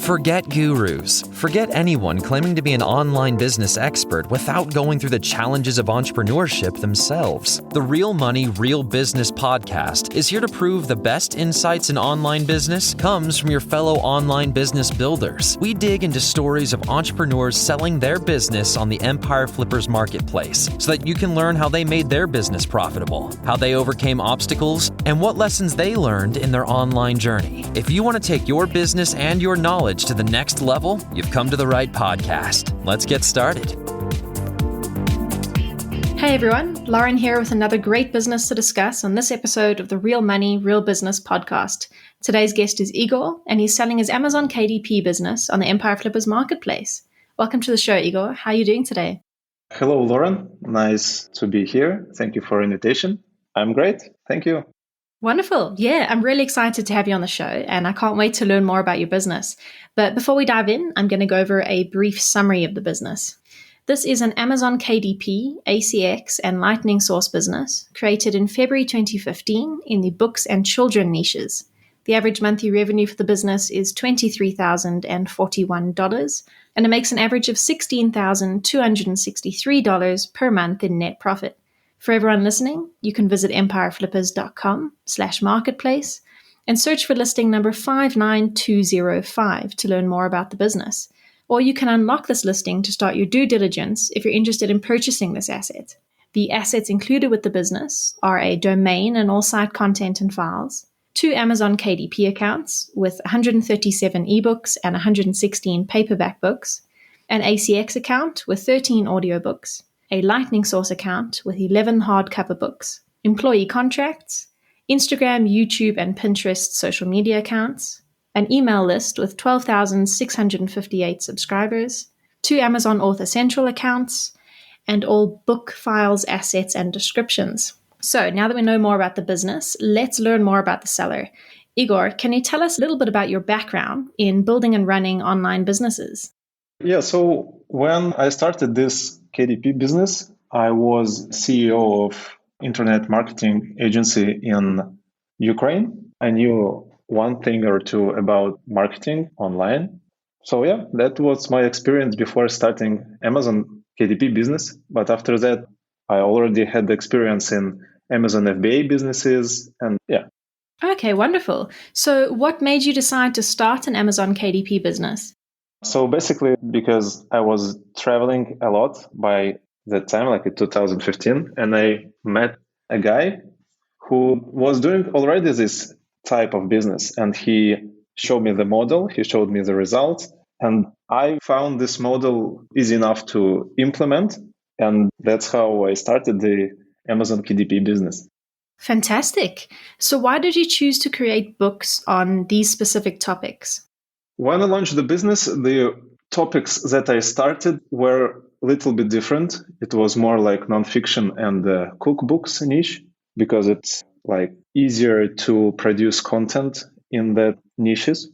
Forget gurus. Forget anyone claiming to be an online business expert without going through the challenges of entrepreneurship themselves. The Real Money, Real Business podcast is here to prove the best insights in online business comes from your fellow online business builders. We dig into stories of entrepreneurs selling their business on the Empire Flippers marketplace so that you can learn how they made their business profitable, how they overcame obstacles, and what lessons they learned in their online journey. If you want to take your business and your knowledge to the next level, you've come to the right podcast. Let's get started. Hey everyone, Lauren here with another great business to discuss on this episode of the Real Money, Real Business podcast. Today's guest is Igor, and he's selling his Amazon KDP business on the Empire Flippers marketplace. Welcome to the show, Igor. How are you doing today? Hello, Lauren. Nice to be here. Thank you for the invitation. I'm great. Thank you. Wonderful. Yeah, I'm really excited to have you on the show, and I can't wait to learn more about your business. But before we dive in, I'm going to go over a brief summary of the business. This is an Amazon KDP, ACX, and Lightning Source business created in February 2015 in the books and children niches. The average monthly revenue for the business is $23,041, and it makes an average of $16,263 per month in net profit. For everyone listening, you can visit empireflippers.com/marketplace and search for listing number 59205 to learn more about the business. Or you can unlock this listing to start your due diligence if you're interested in purchasing this asset. The assets included with the business are a domain and all site content and files, 2 Amazon KDP accounts with 137 ebooks and 116 paperback books, an ACX account with 13 audiobooks, a Lightning Source account with 11 hardcover books, employee contracts, Instagram, YouTube, and Pinterest social media accounts, an email list with 12,658 subscribers, 2 Amazon Author Central accounts, and all book files, assets, and descriptions. So now that we know more about the business, let's learn more about the seller. Igor, can you tell us a little bit about your background in building and running online businesses? Yeah, so when I started this KDP business, I was CEO of internet marketing agency in Ukraine. I knew one thing or two about marketing online. So yeah, that was my experience before starting Amazon KDP business. But after that, I already had experience in Amazon FBA businesses and yeah. Okay, wonderful. So what made you decide to start an Amazon KDP business? So basically, because I was traveling a lot by that time, like in 2015, and I met a guy who was doing already this type of business. And he showed me the model, he showed me the results, and I found this model easy enough to implement. And that's how I started the Amazon KDP business. Fantastic. So why did you choose to create books on these specific topics? When I launched the business, the topics that I started were a little bit different. It was more like nonfiction and cookbooks niche, because it's like easier to produce content in that niches.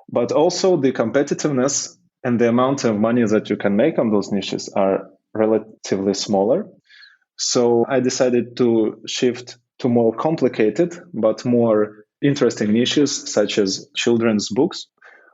But also the competitiveness and the amount of money that you can make on those niches are relatively smaller. So I decided to shift to more complicated but more interesting niches, such as children's books,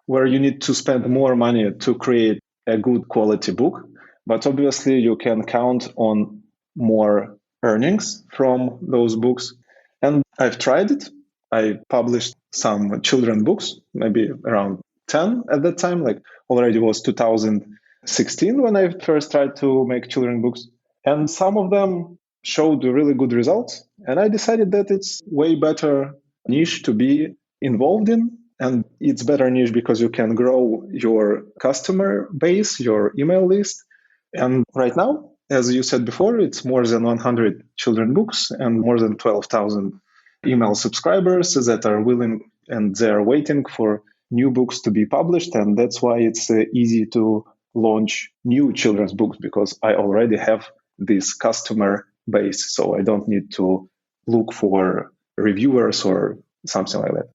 where you need to spend more money to create a good quality book. But obviously you can count on more earnings from those books. And I've tried it. I published some children books, maybe around 10 at that time, like already was 2016 when I first tried to make children books. And some of them showed really good results. And I decided that it's way better niche to be involved in. And it's better niche because you can grow your customer base, your email list. And right now, as you said before, it's more than 100 children books and more than 12,000 email subscribers that are willing and they're waiting for new books to be published. And that's why it's easy to launch new children's books, because I already have this customer base. So I don't need to look for reviewers or something like that.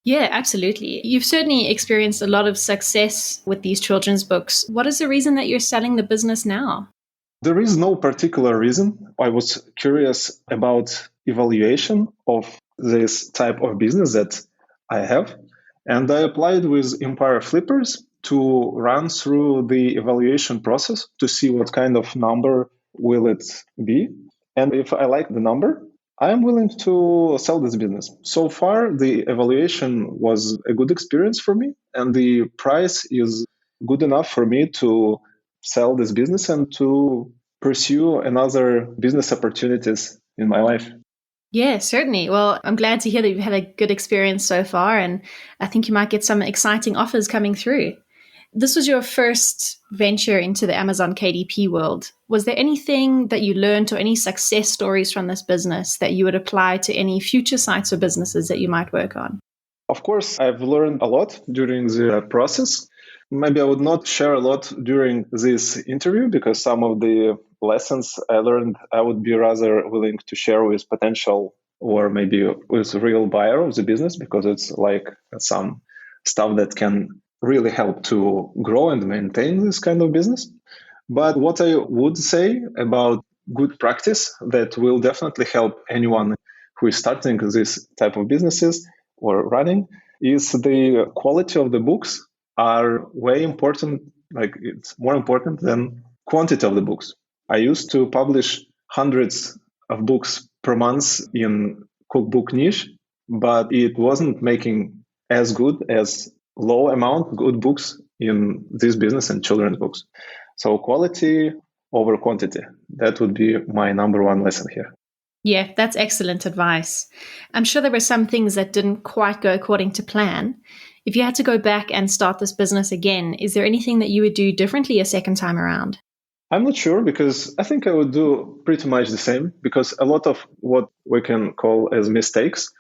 Yeah, absolutely. You've certainly experienced a lot of success with these children's books. What is the reason that you're selling the business now? There is no particular reason. I was curious about evaluation of this type of business that I have. And I applied with Empire Flippers to run through the evaluation process to see what kind of number will it be. And if I like the number, I am willing to sell this business. So far, the evaluation was a good experience for me, and the price is good enough for me to sell this business and to pursue another business opportunities in my life. Yeah, certainly. Well, I'm glad to hear that you've had a good experience so far, and I think you might get some exciting offers coming through. This was your first venture into the Amazon KDP world. Was there anything that you learned or any success stories from this business that you would apply to any future sites or businesses that you might work on? Of course, I've learned a lot during the process. Maybe I would not share a lot during this interview because some of the lessons I learned, I would be rather willing to share with potential or maybe with real buyer of the business because it's like some stuff that can really help to grow and maintain this kind of business. But what I would say about good practice that will definitely help anyone who is starting this type of businesses or running is the quality of the books are way important. Like it's more important than quantity of the books. I used to publish hundreds of books per month in cookbook niche, but it wasn't making as good as low amount good books in this business and children's books. So quality over quantity. That would be my number one lesson here. Yeah, that's excellent advice. I'm sure there were some things that didn't quite go according to plan. If you had to go back and start this business again, is there anything that you would do differently a second time around? I'm not sure because I think I would do pretty much the same because a lot of what we can call as mistakes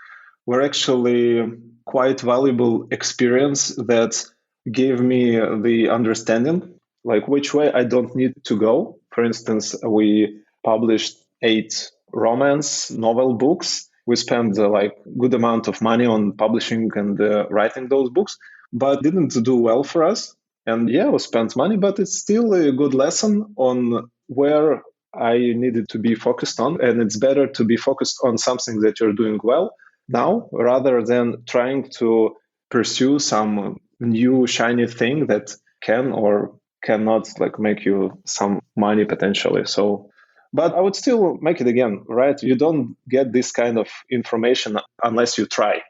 were actually quite valuable experience that gave me the understanding like which way I don't need to go. For instance, we published 8 romance novel books. We spent like good amount of money on publishing and writing those books, but didn't do well for us. And yeah, we spent money, but it's still a good lesson on where I needed to be focused on. And it's better to be focused on something that you're doing well now rather than trying to pursue some new shiny thing that can or cannot like make you some money potentially. So but I would still make it again, right? You don't get this kind of information unless you try.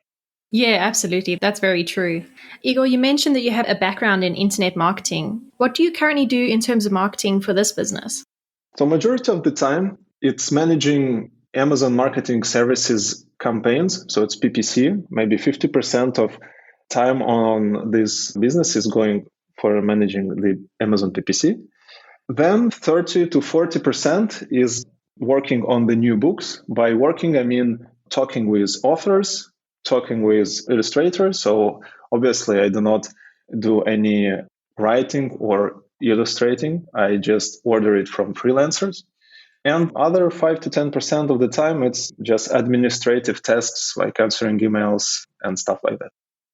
Yeah, absolutely. That's very true. Igor, you mentioned that you have a background in internet marketing. What do you currently do in terms of marketing for this business? So majority of the time, it's managing Amazon Marketing Services campaigns. So it's PPC. Maybe 50% of time on this business is going for managing the Amazon PPC. Then 30 to 40% is working on the new books. By working, I mean talking with authors, talking with illustrators. So obviously, I do not do any writing or illustrating. I just order it from freelancers. And other 5 to 10% of the time, it's just administrative tasks like answering emails and stuff like that.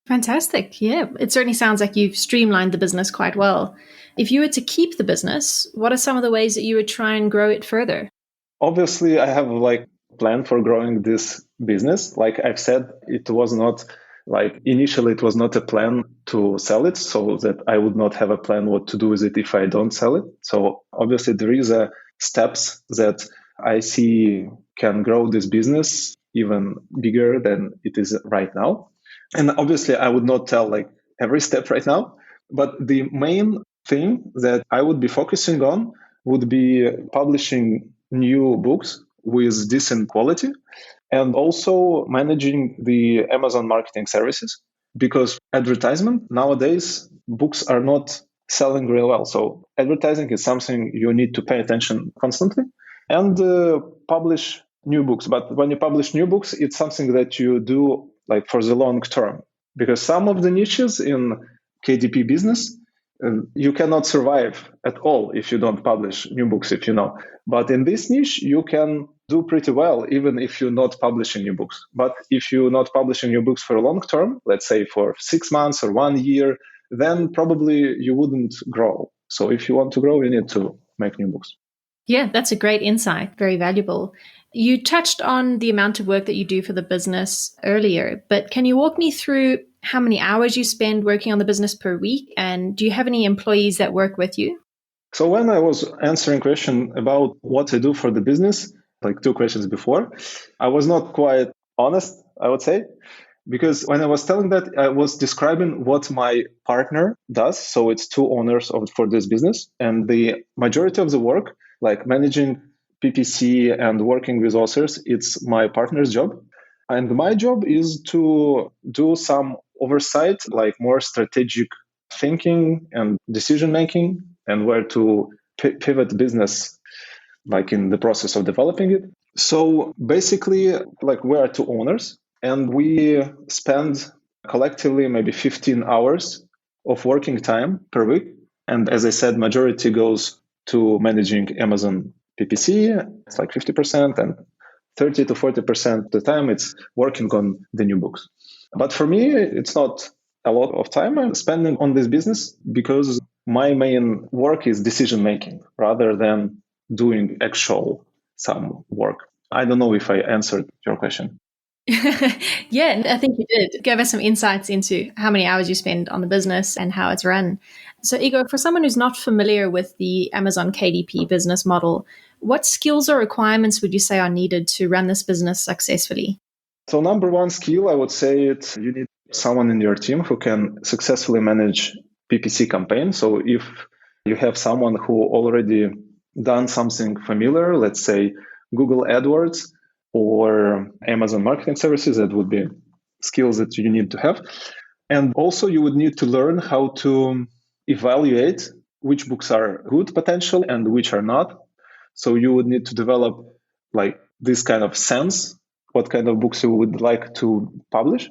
Fantastic. Yeah, it certainly sounds like you've streamlined the business quite well. If you were to keep the business, what are some of the ways that you would try and grow it further? Obviously, I have like plan for growing this business. Like I've said, it was not like initially it was not a plan to sell it, so that I would not have a plan what to do with it if I don't sell it. So obviously there is a steps that I see can grow this business even bigger than it is right now. And obviously I would not tell like every step right now, but the main thing that I would be focusing on would be publishing new books with decent quality and also managing the Amazon marketing services because advertisement nowadays books are not selling really well. So advertising is something you need to pay attention constantly and publish new books. But when you publish new books, it's something that you do like for the long term because some of the niches in KDP business you cannot survive at all if you don't publish new books, if you know. But in this niche, you can do pretty well, even if you're not publishing new books. But if you're not publishing new books for a long term, let's say for 6 months or 1 year, then probably you wouldn't grow. So if you want to grow, you need to make new books. Yeah, that's a great insight. Very valuable. You touched on the amount of work that you do for the business earlier, but can you walk me through how many hours you spend working on the business per week? And do you have any employees that work with you? So when I was answering question about what I do for the business, like 2 questions before, I was not quite honest, I would say, because when I was telling that, I was describing what my partner does. So it's two owners for this business, and the majority of the work, like managing PPC and working with authors, it's my partner's job. And my job is to do some oversight, like more strategic thinking and decision making, and where to pivot business, like in the process of developing it. So basically, like we are two owners, and we spend collectively maybe 15 hours of working time per week. And as I said, majority goes to managing Amazon PPC. It's like 50%, and 30 to 40% of the time it's working on the new books. But for me, it's not a lot of time I'm spending on this business because my main work is decision making rather than doing actual some work. I don't know if I answered your question. Yeah, I think you did. Give us some insights into how many hours you spend on the business and how it's run. So, Igor, for someone who's not familiar with the Amazon KDP business model, what skills or requirements would you say are needed to run this business successfully? So number one skill, I would say you need someone in your team who can successfully manage PPC campaign. So if you have someone who already done something familiar, let's say Google AdWords or Amazon Marketing Services, that would be skills that you need to have. And also you would need to learn how to evaluate which books are good potential and which are not. So you would need to develop like this kind of sense, what kind of books you would like to publish.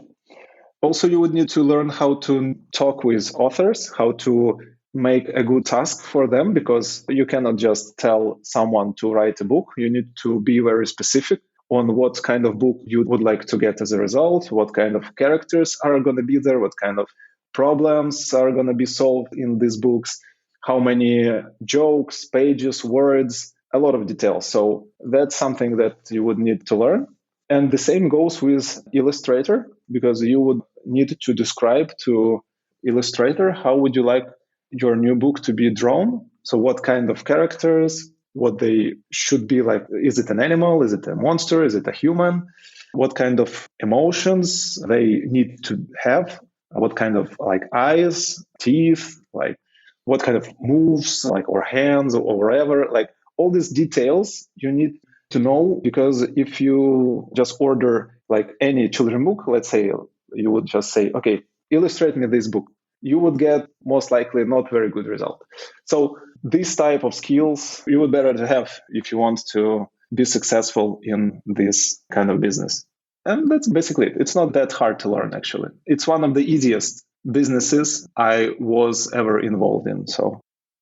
Also, you would need to learn how to talk with authors, how to make a good task for them, because you cannot just tell someone to write a book. You need to be very specific on what kind of book you would like to get as a result, what kind of characters are going to be there, what kind of problems are going to be solved in these books, how many jokes, pages, words, a lot of details. So that's something that you would need to learn. And the same goes with Illustrator, because you would need to describe to Illustrator how would you like your new book to be drawn. So what kind of characters, what they should be like. Is it an animal? Is it a monster? Is it a human? What kind of emotions they need to have? What kind of like eyes, teeth, like what kind of moves, like or hands or whatever, like all these details you need to know, because if you just order like any children book, let's say you would just say, okay, illustrate me this book, you would get most likely not very good result. So this type of skills you would better to have if you want to be successful in this kind of business. And that's basically it. It's not that hard to learn, actually. It's one of the easiest businesses I was ever involved in. So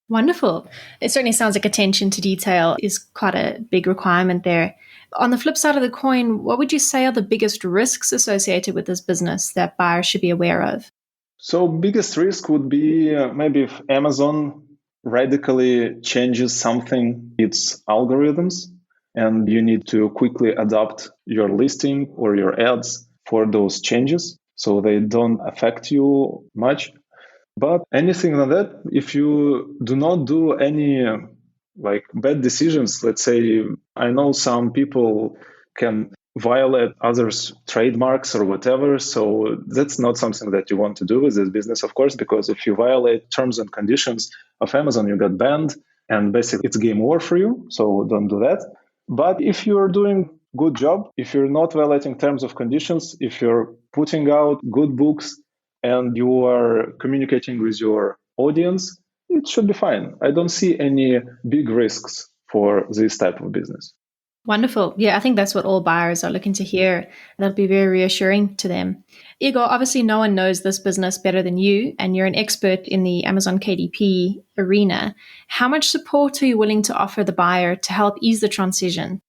wonderful. It certainly sounds like attention to detail is quite a big requirement there. On the flip side of the coin, what would you say are the biggest risks associated with this business that buyers should be aware of? So biggest risk would be maybe if Amazon radically changes something, its algorithms, and you need to quickly adapt your listing or your ads for those changes so they don't affect you much. But anything like that, if you do not do any like bad decisions, let's say, I know some people can violate others' trademarks or whatever. So that's not something that you want to do with this business, of course, because if you violate terms and conditions of Amazon, you get banned and basically it's game over for you. So don't do that. But if you're doing good job, if you're not violating terms of conditions, if you're putting out good books and you are communicating with your audience, it should be fine. I don't see any big risks for this type of business. Wonderful. Yeah, I think that's what all buyers are looking to hear. That'll be very reassuring to them. Igor, obviously no one knows this business better than you, and you're an expert in the Amazon KDP arena. How much support are you willing to offer the buyer to help ease the transition?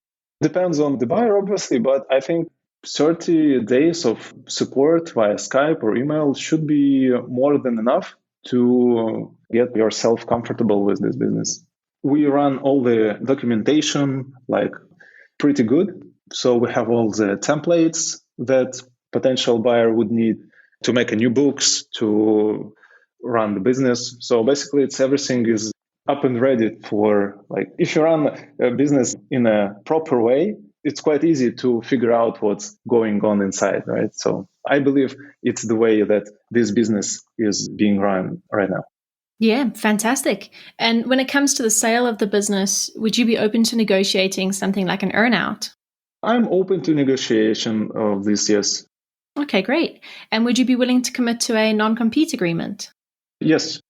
Depends on the buyer, obviously, but I think 30 days of support via Skype or email should be more than enough to get yourself comfortable with this business. We run all the documentation like pretty good. So we have all the templates that potential buyer would need to make a new books, to run the business. So basically it's everything is up and ready for, like, if you run a business in a proper way, it's quite easy to figure out what's going on inside, right? So I believe it's the way that this business is being run right now. Yeah, fantastic. And when it comes to the sale of the business, would you be open to negotiating something like an earnout? I'm open to negotiation of this, yes. Okay, great. And would you be willing to commit to a non-compete agreement? Yes.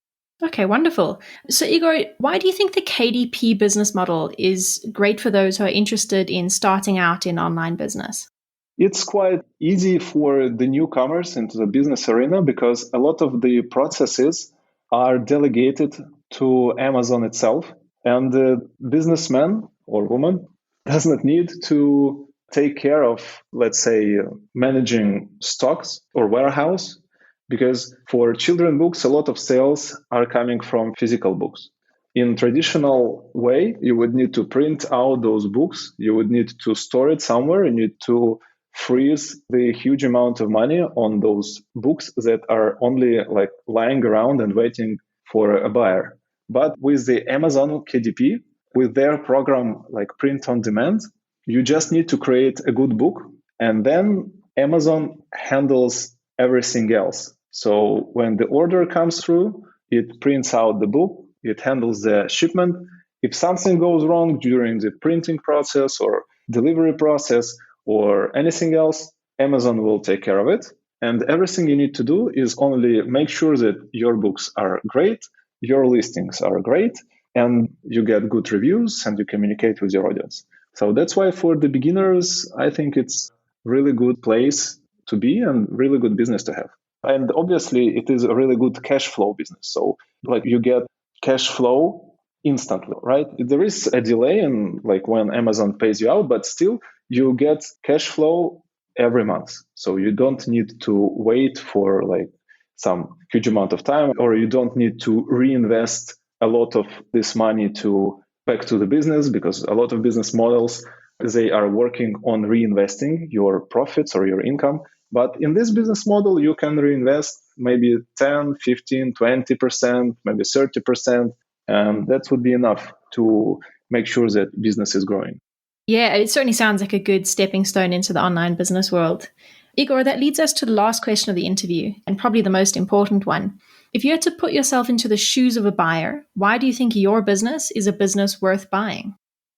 Okay, wonderful. So, Igor, why do you think the KDP business model is great for those who are interested in starting out in online business? It's quite easy for the newcomers into the business arena because a lot of the processes are delegated to Amazon itself. And the businessman or woman does not need to take care of, let's say, managing stocks or warehouse, because for children books, a lot of sales are coming from physical books. In traditional way, you would need to print out those books. You would need to store it somewhere. You need to freeze the huge amount of money on those books that are only like lying around and waiting for a buyer. But with the Amazon KDP, with their program like print on demand, you just need to create a good book, and then Amazon handles everything else. So when the order comes through, it prints out the book, it handles the shipment. If something goes wrong during the printing process or delivery process or anything else, Amazon will take care of it. And everything you need to do is only make sure that your books are great, your listings are great, and you get good reviews and you communicate with your audience. So that's why for the beginners, I think it's really good place to be and really good business to have. And obviously it is a really good cash flow business. So like you get cash flow instantly, right? There is a delay in like when Amazon pays you out, but still you get cash flow every month. So you don't need to wait for like some huge amount of time, or you don't need to reinvest a lot of this money to back to the business, because a lot of business models, they are working on reinvesting your profits or your income. But in this business model, you can reinvest maybe 10, 15, 20%, maybe 30%. And that would be enough to make sure that business is growing. Yeah, it certainly sounds like a good stepping stone into the online business world. Igor, that leads us to the last question of the interview, and probably the most important one. If you had to put yourself into the shoes of a buyer, why do you think your business is a business worth buying?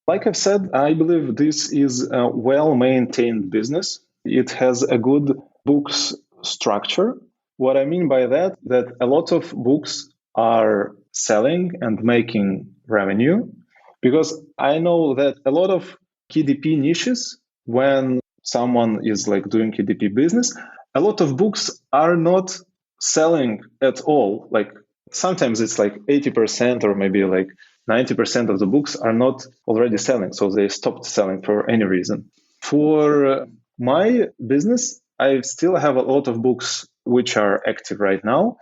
Like I've said, I believe this is a well-maintained business. It has a good books structure. What I mean by that a lot of books are selling and making revenue, because I know that a lot of KDP niches, when someone is like doing KDP business, a lot of books are not selling at all. Like sometimes it's like 80% or maybe like 90% of the books are not already selling. So they stopped selling for any reason. For my business, I still have a lot of books which are active right now.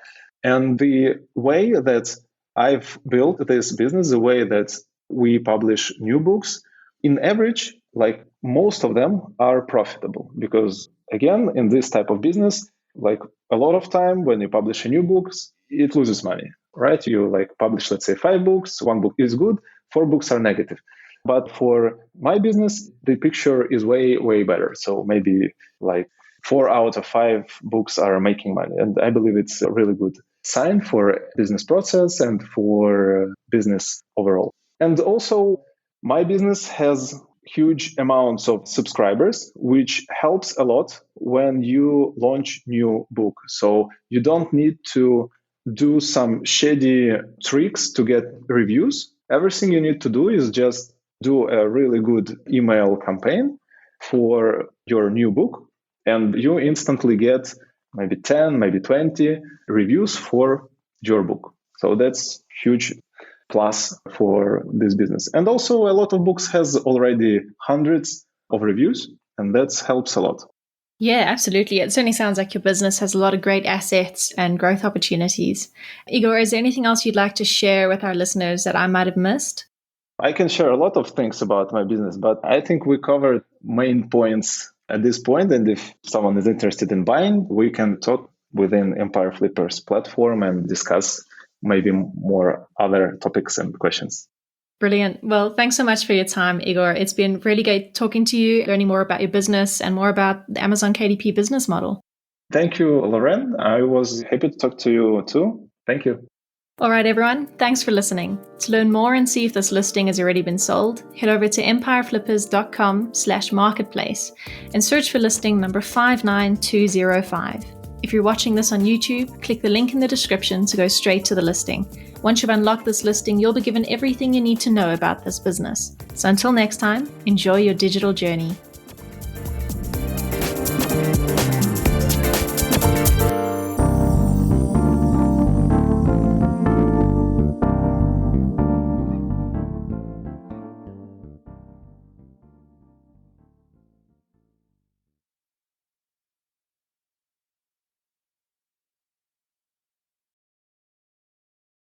And the way that I've built this business, the way that we publish new books, in average, like most of them are profitable. Because again, in this type of business, like a lot of time when you publish a new book, it loses money, right? You like publish, let's say 5 books, 1 book is good, 4 books are negative. But for my business, the picture is way, way better. So maybe like 4 out of 5 books are making money. And I believe it's a really good sign for business process and for business overall. And also, my business has huge amounts of subscribers, which helps a lot when you launch new book. So you don't need to do some shady tricks to get reviews. Everything you need to do is just do a really good email campaign for your new book, and you instantly get maybe 10, maybe 20 reviews for your book. So that's huge plus for this business. And also a lot of books has already hundreds of reviews, and that helps a lot. Yeah, absolutely. It certainly sounds like your business has a lot of great assets and growth opportunities. Igor, is there anything else you'd like to share with our listeners that I might have missed? I can share a lot of things about my business, but I think we covered main points at this point. And if someone is interested in buying, we can talk within Empire Flippers platform and discuss maybe more other topics and questions. Brilliant. Well, thanks so much for your time, Igor. It's been really great talking to you, learning more about your business and more about the Amazon KDP business model. Thank you, Lauren. I was happy to talk to you too. Thank you. All right, everyone. Thanks for listening. To learn more and see if this listing has already been sold, head over to empireflippers.com/marketplace and search for listing number 59205. If you're watching this on YouTube, click the link in the description to go straight to the listing. Once you've unlocked this listing, you'll be given everything you need to know about this business. So until next time, enjoy your digital journey.